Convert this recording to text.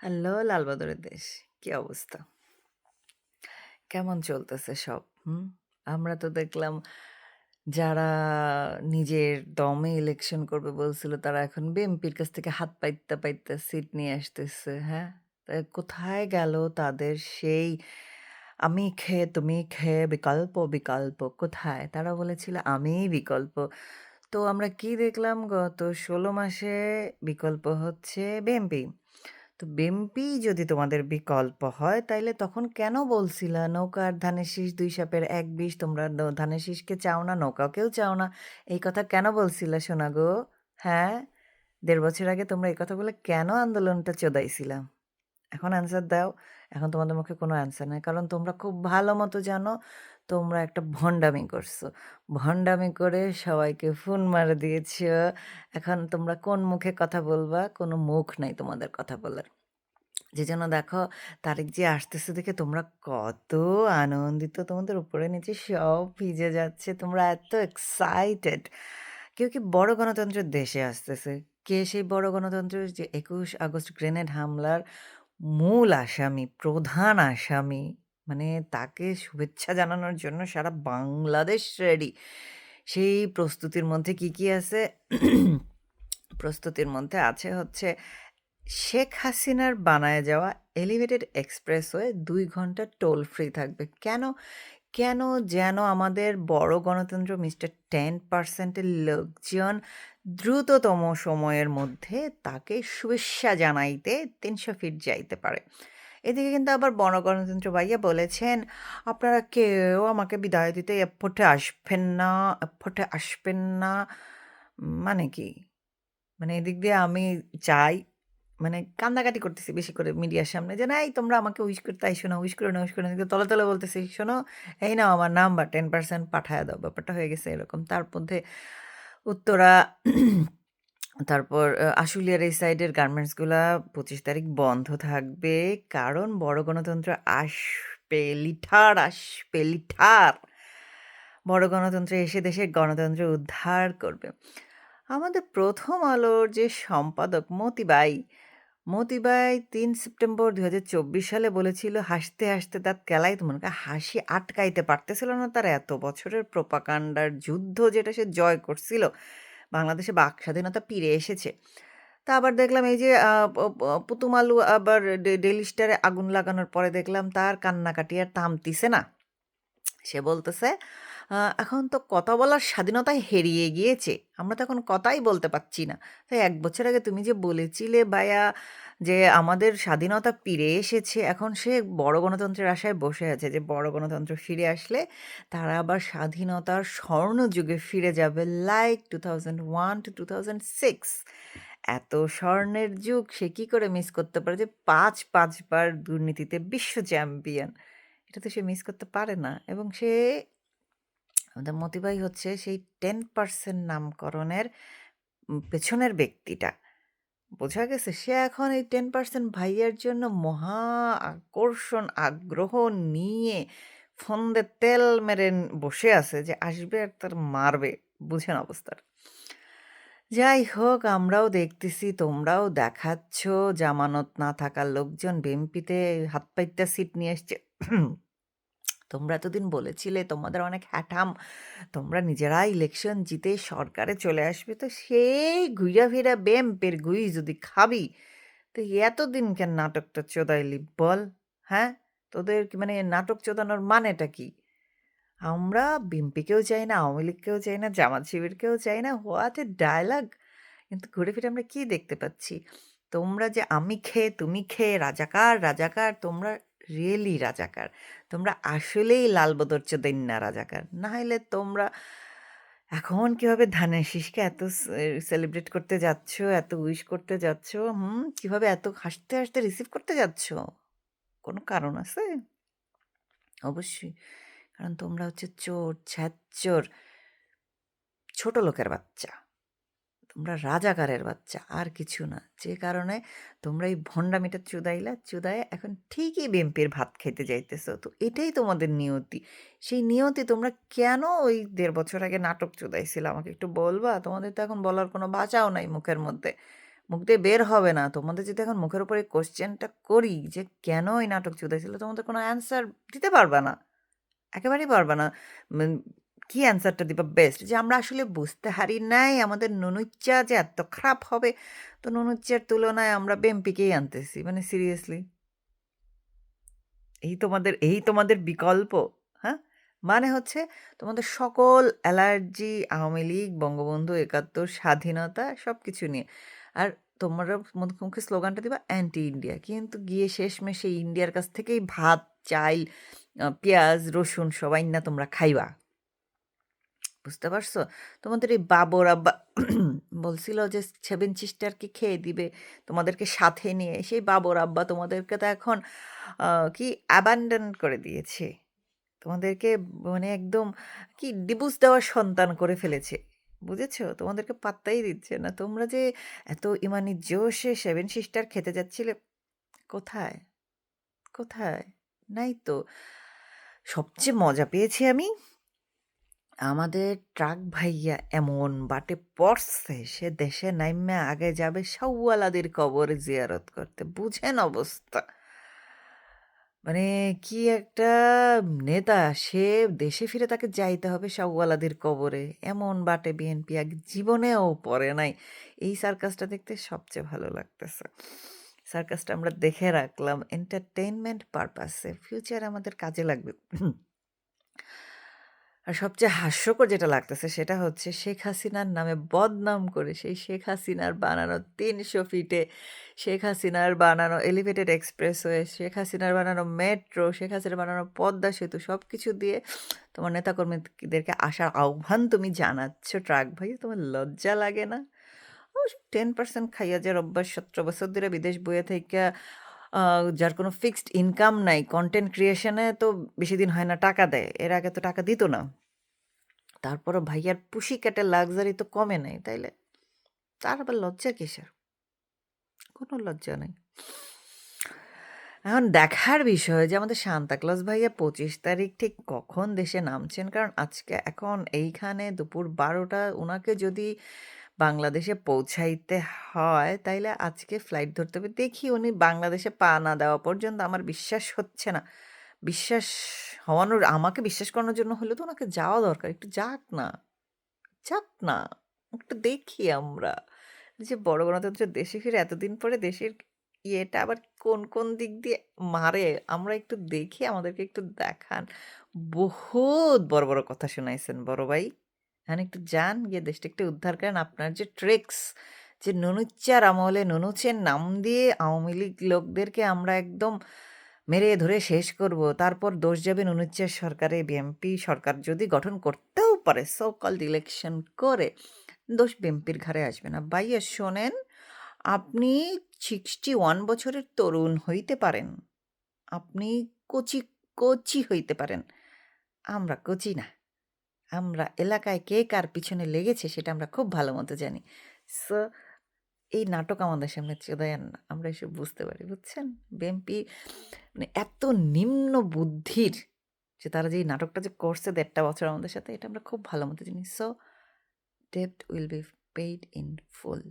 Hello লালবাদরের দেশ। কি অবস্থা? কেমন চলতেছে সব? আমরা তো দেখলাম যারা নিজের দমে ইলেকশন করবে বলছিল তারা এখন বিএনপির কাছ থেকে হাত পাইত্যা, পাইত্যা সিট নিয়ে আসতেছে, হ্যাঁ? তা কোথায় গেল তাদের সেই আমি খেয়ে তুমি খেয়ে বিকল্প, বিকল্প কোথায়? তারা বলেছিল আমিই বিকল্প। তো আমরা কি দেখলাম গত ১৬ মাসে বিকল্প হচ্ছে বিএনপি। তো বিএমপি যদি তোমাদের বিকল্প হয়, তাইলে তখন কেন বলছিলা নৌকা আর ধানের শীষ ২ সাপের এক বিষ তোমরা ধানের শীষকে চাও না, নৌকাকেও চাও না। এই কথা কেন বলছিলা সোনা গো? হ্যাঁ? ১.৫ বছর আগে তোমরা এই কথা বলে কেন আন্দোলনটা চোদাইছিলা? এখন অ্যান্সার দাও। এখন তোমাদের মুখে কোনো অ্যান্সার নাই। কারণ তোমরা খুব ভালো মতো জানো তোমরা একটা ভন্ডামি করছো। ভন্ডামি করে সবাইকে ফোন মারা দিয়েছ। এখন তোমরা কোন মুখে কথা বলবা? কোনো মুখ নাই তোমাদের কথা বলার। যেজন্য দেখো তারিখ যে আসতেছে দেখে তোমরা কত আনন্দিত। তোমাদের উপরে নিচে সব ভিজে যাচ্ছে। তোমরা এত এক্সাইটেড। কেউ কি বড় গণতন্ত্রের দেশে আসতেছে। কে সেই বড় গণতন্ত্রের যে ২১ আগস্ট গ্রেনেড হামলার মূল আসামি, প্রধান আসামি। মানে তাকে শুভেচ্ছা জানানোর জন্য সারা বাংলাদেশ রেডি। সেই প্রস্তুতির মধ্যে কি আছে? প্রস্তুতির মধ্যে আছে হচ্ছে শেখ হাসিনার বানায় যাওয়া এলিভেটেড এক্সপ্রেসওয়ে ২ ঘন্টা টোল ফ্রি থাকবে। কেন? কেন যেন আমাদের বড় গণতন্ত্র মিস্টার 10% এর লোকজন দ্রুততম সময়ের মধ্যে তাকে শুভেচ্ছা জানাইতে ৩০০ ফিট যাইতে পারে। এদিকে কিন্তু আবার গণতন্ত্র ভাইয়া বলেছেন, "আপনারা কেউ আমাকে বিদায় দিতে এয়ারপোর্টে আসবেন না, এয়ারপোর্টে আসবেন না।" মানে কি? মানে এদিক দিয়ে আমি চাই মানে কান্নাকাটি করতেছি বেশি করে মিডিয়ার সামনে যে, "এই তোমরা আমাকে উইশ করতে আইসো না, উইশ করো না, উইশ করো না।" কিন্তু তলে, তলে বলতেছি, "শোনো, এই নাও আমার নাম্বার 10% পাঠায়া দাও।" ব্যাপারটা হয়ে গেছে এরকম। তার মধ্যে উত্তরা তারপর আশুলিয়ার এই সাইডের গার্মেন্টসগুলা ২৫ তারিখ বন্ধ থাকবে। কারণ বড় গণতন্ত্র আসবে, লিঠার আসবে, লিঠার। বড় গণতন্ত্র এসে দেশের গণতন্ত্র উদ্ধার করবে। আমাদের ১ম আলোর যে সম্পাদক মতিবাই ৩ সেপ্টেম্বর ২০২৪ সালে বলেছিল, "হাসতে, হাসতে দাঁত কেলায়।" তো মনে করেন হাসি আটকাইতে পারতেছিল না তার এত বছরের প্রোপাগান্ডার যুদ্ধ যেটা সে জয় করছিল। বাংলাদেশে বাক স্বাধীনতা ফিরে এসেছে। তা আবার দেখলাম এই যে আ প প পুতুম আলু আবার ডেইলি স্টারে আগুন লাগানোর পরে দেখলাম তার কান্নাকাটি আর থামতিছে না। সে বলতেছে, এখন তো কথা বলার স্বাধীনতাই হারিয়ে গিয়েছে। আমরা তো এখন কথাই বলতে পারছি না। তাই ১ বছর আগে তুমি যে বলেছিলে ভাইয়া যে আমাদের স্বাধীনতা ফিরে এসেছে। এখন সে বড় গণতন্ত্রের আশায় বসে আছে যে বড় গণতন্ত্র ফিরে আসলে তারা আবার স্বাধীনতার স্বর্ণযুগে ফিরে যাবে লাইক 2001 to 2006 এত স্বর্ণের যুগ সে কি করে মিস করতে পারে যে ৫ বার দুর্নীতিতে বিশ্ব চ্যাম্পিয়ন। এটা তো সে মিস করতে পারে না এবং সে আমাদের মতিবাই হচ্ছে সেই 10% নামকরণের পেছনের ব্যক্তিটা। বোঝা গেছে? সে এখন এই 10% ভাইয়ার জন্য মহা আকর্ষণ, আগ্রহ নিয়ে ফন্দে তেল মেরে বসে আছে যে আসবে আর তার মারবে। বুঝেন অবস্থাটা। যাই হোক আমরাও দেখতেছি, তোমরাও দেখাচ্ছ জামানত না থাকা লোকজন বিএনপিতে হাত পাইত্যা সিট নিয়ে এসছে। তোমরা এতদিন বলেছিলে তোমাদের অনেক হ্যাঠাম। তোমরা নিজেরাই ইলেকশন জিতে সরকারে চলে আসবে। তো সেই ঘুইরা ফিরা ব্যাম্পের গুই যদি খাবি, তো এতদিন কেন নাটকটা চোদাইলি বল? হ্যাঁ? তোদের কি মানে নাটক চোদানোর মানেটা কি? আমরা বিএনপিকেও চাই না, আওয়ামী লীগকেও চাই না, জামাত শিবিরকেও চাই না। What a dialogue! কিন্তু ঘুরে ফিরে আমরা কি দেখতে পাচ্ছি? তোমরা যে আমি খেয়ে তুমি খেয়ে রাজাকার, রাজাকার তোমরা রিয়েলি রাজাকার। তোমরা আসলেই লাল বদর চোদাইন্না রাজাকার। না হইলে তোমরা এখন কিভাবে ধানের শীষকে এত সেলিব্রেট করতে যাচ্ছ, এত উইশ করতে যাচ্ছ, কিভাবে এত হাসতে, হাসতে রিসিভ করতে যাচ্ছ? কোনো কারণ আছে? অবশ্যই। কারণ তোমরা হচ্ছে চোর, ছ্যাচ্চর, ছোট লোকের বাচ্চা। তোমরা রাজাকারের বাচ্চা, আর কিছু না। যে কারণে তোমরা এই ভণ্ডামিটা চুদাইলা, চুদায়ে এখন ঠিকই বিএনপির ভাত খাইতে যাইতেছ। তো এটাই তোমাদের নিয়তি। সেই নিয়তি তোমরা কেন ওই ১.৫ বছর আগে নাটক চুদাইছিলা আমাকে একটু বলবা? তোমাদের তো এখন বলার কোনো ভাষাও নাই মুখের মধ্যে। মুখ দিয়ে বের হবে না। তোমাদের যদি এখন মুখের উপর এই কোয়েশ্চেনটা করি যে, "কেন এই নাটক চুদাইছিল?" তোমাদের কোনো অ্যান্সার দিতে পারবা না। একেবারেই পারবা না। মান কি অ্যান্সারটা দিবা বেস্ট? যে আমরা আসলে বুঝতে হারি নাই আমাদের নুনুচ্চা যে এত খারাপ হবে, তো নুনুচ্চার তুলনায় আমরা বেম্পিকেই আনতেছি। মানে সিরিয়াসলি? এই তোমাদের বিকল্প, হ্যাঁ? মানে হচ্ছে তোমাদের সকল অ্যালার্জি আওয়ামী লীগ, বঙ্গবন্ধু ৭১, স্বাধীনতা সবকিছু নিয়ে। আর তোমরা মুখে, মুখে স্লোগানটা দিবা অ্যান্টি ইন্ডিয়া। কিন্তু গিয়ে শেষমেশে ইন্ডিয়ার কাছ থেকেই ভাত, চাইল, পেঁয়াজ, রসুন সব আইনা তোমরা খাইবা। বুঝতে পারছো? তোমাদের এই বাবর আব্বা বলছিল যে 7 সিস্টারকে খেয়ে দিবে তোমাদেরকে সাথে নিয়ে। সেই বাবর আব্বা তোমাদেরকে তো এখন আ কি abandon করে দিয়েছে। তোমাদেরকে মানে একদম কি ডিভোর্স দেওয়ার সন্তান করে ফেলেছে। বুঝেছো? তোমাদেরকে পাত্তাই দিচ্ছে না। তোমরা যে এত ইমানি জোশে 7 সিস্টার খেতে যাচ্ছিলে, কোথায়? কোথায়? নাই তো। সবচেয়ে মজা পেয়েছি আমি আমাদের ট্রাক ভাইয়া এমন বাটে পড়ছে সে দেশে নাইম্যা আগে যাবে শাওয়ালাদের কবর জিয়ারত করতে। বুঝেন অবস্থা। মানে কি একটা নেতা সে দেশে ফিরে তাকে যাইতে হবে শাওয়ালাদের কবরে। এমন বাটে বিএনপি আগে জীবনেও পড়ে নাই। এই সার্কাসটা দেখতে সবচেয়ে ভালো লাগতেছে। সার্কাসটা আমরা দেখে রাখলাম এন্টারটেইনমেন্ট পারপাসে। ফিউচারে আমাদের কাজে লাগবে। আর সবচেয়ে হাস্যকর যেটা লাগতেছে সেটা হচ্ছে শেখ হাসিনার নামে বদনাম করে সেই শেখ হাসিনার বানানো ৩০০ ফিটে, শেখ হাসিনার বানানো এলিভেটেড এক্সপ্রেসওয়ে, শেখ হাসিনার বানানো মেট্রো, শেখ হাসিনার বানানো পদ্মা সেতু সবকিছু দিয়ে তোমার নেতাকর্মীদেরকে আসার আহ্বান তুমি জানাচ্ছ ট্রাক ভাই, তোমার লজ্জা লাগে না? অবশ্য 10% খাইয়া যার অভ্যাস ১৭ বছর ধরে বিদেশ বইয়া থাইকা যার কোনো ফিক্সড ইনকাম নাই, কনটেন্ট ক্রিয়েশন এ তো বেশিদিন হয় না টাকা দেয়। এর আগে তো টাকা দিত না। তারপরও ভাইয়ার পুশিক্যাটের লাক্সারি তো কমে নাই, তাইলে? তার আবার লজ্জা কিসের? কোনো লজ্জা নাই। এখন দেখার বিষয় যে আমাদের সান্তা ক্লজ ভাইয়া ২৫ তারিখ ঠিক কখন দেশে নামছেন। কারণ আজকে এখন এইখানে দুপুর ১২টা উনাকে যদি বাংলাদেশে পৌঁছাইতে হয়, তাইলে আজকে ফ্লাইট ধরতে হবে। দেখি উনি বাংলাদেশে পা না দেওয়া পর্যন্ত আমার বিশ্বাস হচ্ছে না। বিশ্বাস হওয়ানোর আমাকে বিশ্বাস করানোর জন্য হলে তো উনাকে যাওয়া দরকার। একটু যাক না। যাক না। একটু দেখি আমরা। যে বড় গণতন্ত্রের দেশে ফিরে এতদিন পরে দেশের ইয়েটা আবার কোন, কোন দিক দিয়ে মারে আমরা একটু দেখি আমাদেরকে একটু দেখান। বহুত বড়, বড় কথা শুনাইছেন বড় ভাই। এখন একটু যান গিয়ে দেশটা একটু উদ্ধার করেন। আপনার যে ট্রিক্স যে নুনুচ্চার আমলে নুনুচের নাম দিয়ে আওয়ামী লীগ লোকদেরকে আমরা একদম মেরে ধরে শেষ করব। তারপর দোষ যাবে নুনুচ্চার সরকারে বিএনপি সরকার যদি গঠন করতেও পারে সো কল্ড ইলেকশন করে দোষ বিএনপির ঘাড়ে আসবে না। ভাইয়া শোনেন, আপনি 61 বছরের তরুণ হইতে পারেন। আপনি কচি, কচি হইতে পারেন। আমরা কচি না। আমরা এলাকায় কে কার পিছনে লেগেছে সেটা আমরা খুব ভালো মতো জানি। সো এই নাটক আমাদের সামনে চোদায়েন না। আমরা এসব বুঝতে পারি, বুঝছেন? বিএনপি মানে এত নিম্ন বুদ্ধির যে তারা যে এই নাটকটা যে করছে ১.৫ বছর আমাদের সাথে এটা আমরা খুব ভালো মতো জানি। So debt will be paid in full.